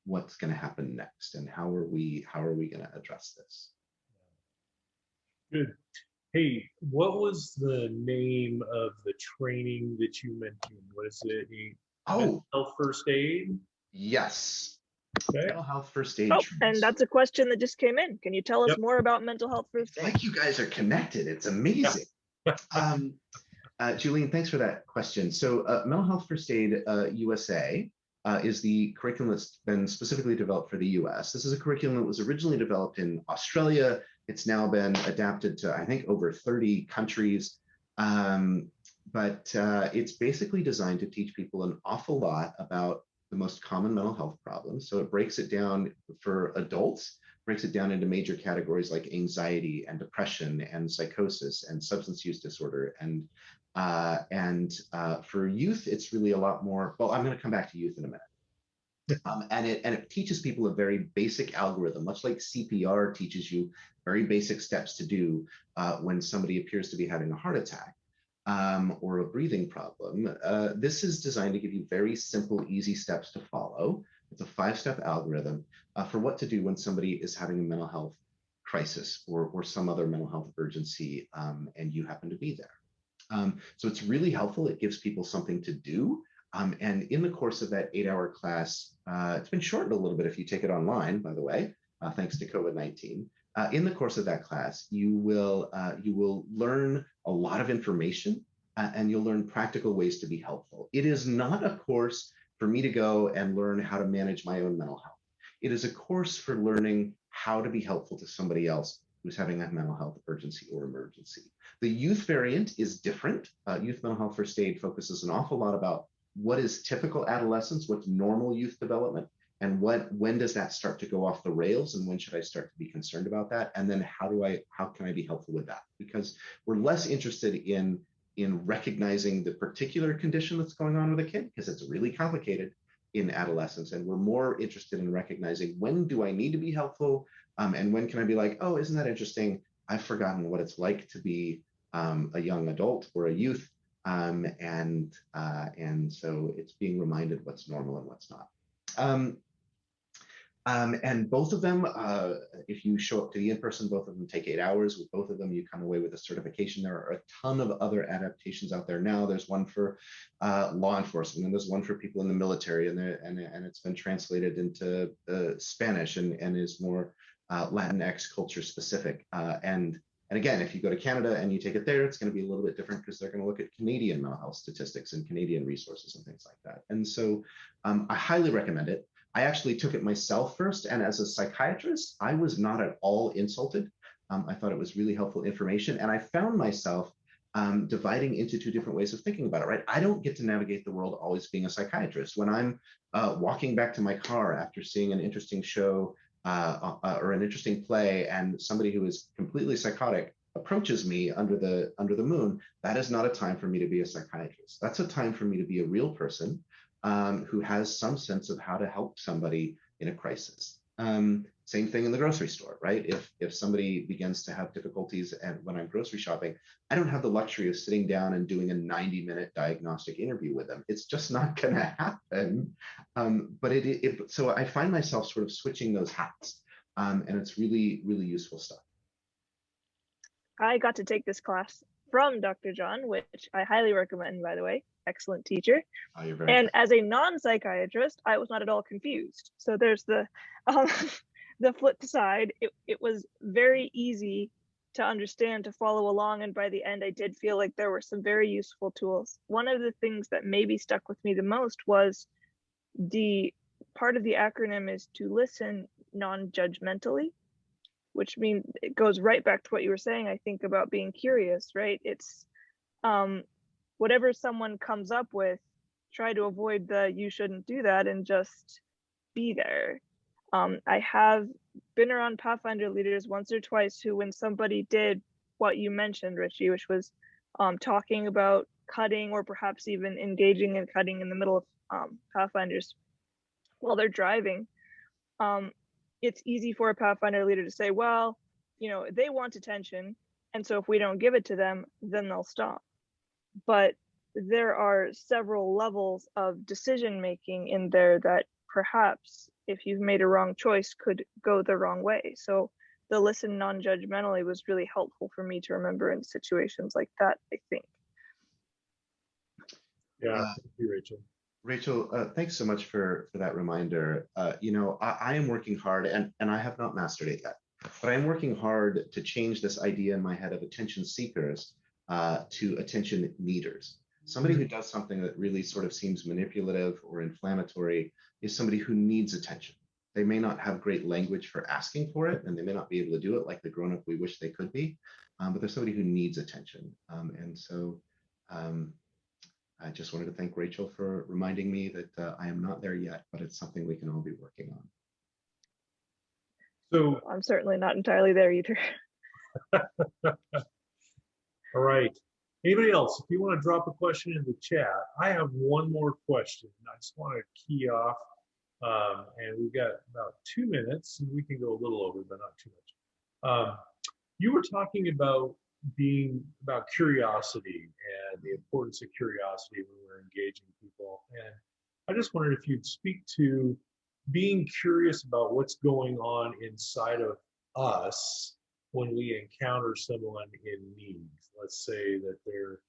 what's going to happen next and how are we going to address this. Good. Hey, what was the name of the training that you mentioned? Was it a mental health first aid? Yes. Okay. Mental health first aid. And that's a question that just came in. Can you tell us more about mental health first aid? Like you guys are connected. It's amazing. Julian, thanks for that question. So Mental Health First Aid USA is the curriculum that's been specifically developed for the US. This is a curriculum that was originally developed in Australia. It's now been adapted to, I think, over 30 countries. But it's basically designed to teach people an awful lot about the most common mental health problems. So it breaks it down for adults, breaks it down into major categories like anxiety and depression and psychosis and substance use disorder. And for youth, it's really a lot more, well, I'm going to come back to youth in a minute. And it teaches people a very basic algorithm, much like CPR teaches you very basic steps to do when somebody appears to be having a heart attack or a breathing problem. This is designed to give you very simple, easy steps to follow. It's a 5-step algorithm for what to do when somebody is having a mental health crisis or some other mental health urgency, and you happen to be there. So it's really helpful. It gives people something to do. And in the course of that 8-hour class, it's been shortened a little bit if you take it online, by the way, thanks to COVID-19. In the course of that class, you will learn a lot of information, and you'll learn practical ways to be helpful. It is not a course for me to go and learn how to manage my own mental health. It is a course for learning how to be helpful to somebody else who's having a mental health urgency or emergency. The youth variant is different. Youth Mental Health First Aid focuses an awful lot about what is typical adolescence, what's normal youth development, and when does that start to go off the rails, and when should I start to be concerned about that? And then how can I be helpful with that? Because we're less interested in recognizing the particular condition that's going on with a kid, because it's really complicated in adolescence, and we're more interested in recognizing when do I need to be helpful, and when can I be like, oh, isn't that interesting? I've forgotten what it's like to be a young adult or a youth, and so it's being reminded what's normal and what's not. And both of them, if you show up to the in-person, both of them take 8 hours. With both of them, you come away with a certification. There are a ton of other adaptations out there now. There's one for law enforcement, and there's one for people in the military, and it's been translated into Spanish and is more Latinx culture specific. And again, if you go to Canada and you take it there, it's going to be a little bit different, because they're going to look at Canadian mental health statistics and Canadian resources and things like that. And so I highly recommend it. I actually took it myself first, and as a psychiatrist, I was not at all insulted. I thought it was really helpful information, and I found myself dividing into two different ways of thinking about it, right? I don't get to navigate the world always being a psychiatrist. When I'm walking back to my car after seeing an interesting show or an interesting play, and somebody who is completely psychotic approaches me under the moon, that is not a time for me to be a psychiatrist. That's a time for me to be a real person who has some sense of how to help somebody in a crisis. Same thing in the grocery store, right? If somebody begins to have difficulties, and when I'm grocery shopping, I don't have the luxury of sitting down and doing a 90-minute diagnostic interview with them. It's just not going to happen. So I find myself sort of switching those hats, and it's really, really useful stuff. I got to take this class from Dr. John, which I highly recommend, by the way. Excellent teacher. Oh, you're very and nice. As a non-psychiatrist, I was not at all confused. So there's the the flip side. It was very easy to understand, to follow along, and by the end I did feel like there were some very useful tools. One of the things that maybe stuck with me the most was the part of the acronym is to listen non-judgmentally, which means it goes right back to what you were saying, I think, about being curious, right? It's whatever someone comes up with, try to avoid the you shouldn't do that and just be there. I have been around Pathfinder leaders once or twice who, when somebody did what you mentioned, Richie, which was talking about cutting, or perhaps even engaging in cutting in the middle of Pathfinders while they're driving, it's easy for a Pathfinder leader to say, well, they want attention, and so if we don't give it to them, then they'll stop. But there are several levels of decision making in there that perhaps, if you've made a wrong choice, could go the wrong way. So the listen non-judgmentally was really helpful for me to remember in situations like that, I think. Yeah, thank you, Rachel. Rachel, thanks so much for that reminder. I am working hard, and I have not mastered it yet, but I'm working hard to change this idea in my head of attention seekers to attention needers. Somebody who does something that really sort of seems manipulative or inflammatory is somebody who needs attention. They may not have great language for asking for it, and they may not be able to do it like the grown-up we wish they could be, but there's somebody who needs attention. And so I just wanted to thank Rachel for reminding me that I am not there yet, but it's something we can all be working on. So I'm certainly not entirely there either. All right. Anybody else? If you want to drop a question in the chat, I have one more question. I just want to key off, and we've got about 2 minutes, and we can go a little over, but not too much. You were talking about curiosity and the importance of curiosity when we're engaging people, and I just wondered if you'd speak to being curious about what's going on inside of us when we encounter someone in need. Let's say that they're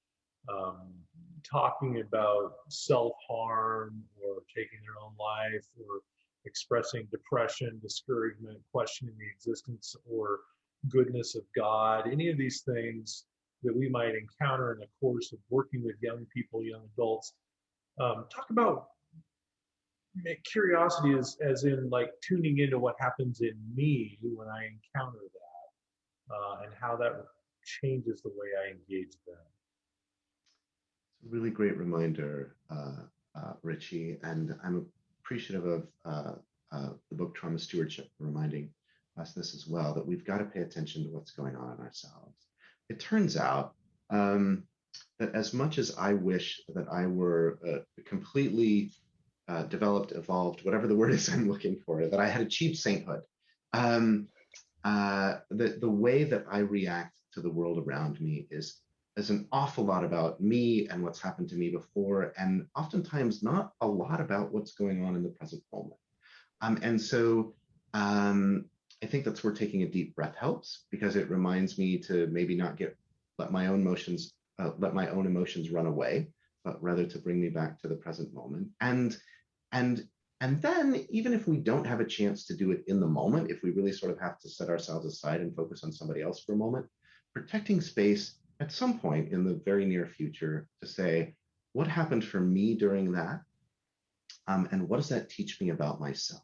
talking about self-harm or taking their own life, or expressing depression, discouragement, questioning the existence or goodness of God, any of these things that we might encounter in the course of working with young people, young adults. Talk about curiosity as in like tuning into what happens in me when I encounter that, and how that changes the way I engage them. It's a really great reminder, Richie, and I'm appreciative of the book Trauma Stewardship reminding us this as well, that we've got to pay attention to what's going on in ourselves. It turns out that as much as I wish that I were completely developed, evolved, whatever the word is I'm looking for, that I had achieved sainthood, the way that I react to the world around me is an awful lot about me and what's happened to me before, and oftentimes not a lot about what's going on in the present moment. And so I think that's where taking a deep breath helps, because it reminds me to maybe not let my own emotions run away, but rather to bring me back to the present moment. And then, even if we don't have a chance to do it in the moment, if we really sort of have to set ourselves aside and focus on somebody else for a moment, protecting space at some point in the very near future to say, what happened for me during that? And what does that teach me about myself?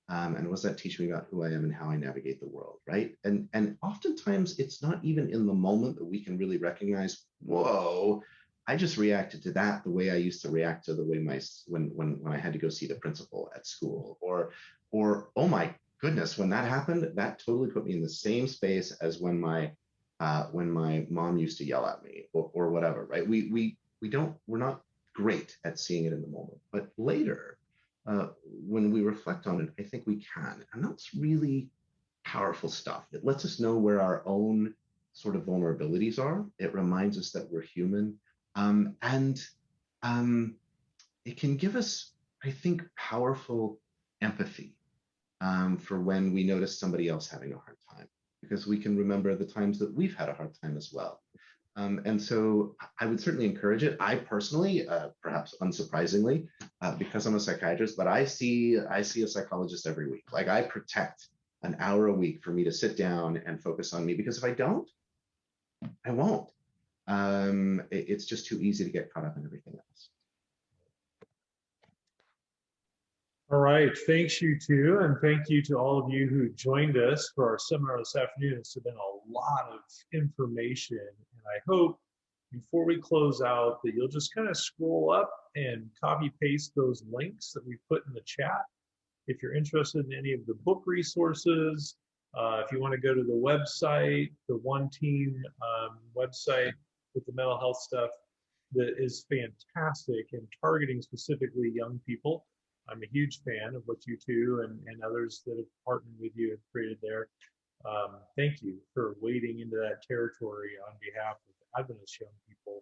And what does that teach me about who I am and how I navigate the world, right? And oftentimes it's not even in the moment that we can really recognize, whoa, I just reacted to that the way I used to react to the way when I had to go see the principal at school, or oh my goodness, when that happened, that totally put me in the same space as when my mom used to yell at me, or whatever, right? We're not great at seeing it in the moment, but later, when we reflect on it, I think we can. And that's really powerful stuff. It lets us know where our own sort of vulnerabilities are. It reminds us that we're human. And it can give us, I think, powerful empathy for when we notice somebody else having a hard time, because we can remember the times that we've had a hard time as well. And so I would certainly encourage it. I personally, perhaps unsurprisingly, because I'm a psychiatrist, but I see a psychologist every week. Like, I protect an hour a week for me to sit down and focus on me, because if I don't, I won't. It's just too easy to get caught up in everything else. All right, thanks you two, and thank you to all of you who joined us for our seminar this afternoon. It's been a lot of information, and I hope before we close out that you'll just kind of scroll up and copy paste those links that we put in the chat. If you're interested in any of the book resources, if you want to go to the website, the One Team website with the mental health stuff that is fantastic and targeting specifically young people. I'm a huge fan of what you two and others that have partnered with you have created there. Thank you for wading into that territory on behalf of Adventist young people.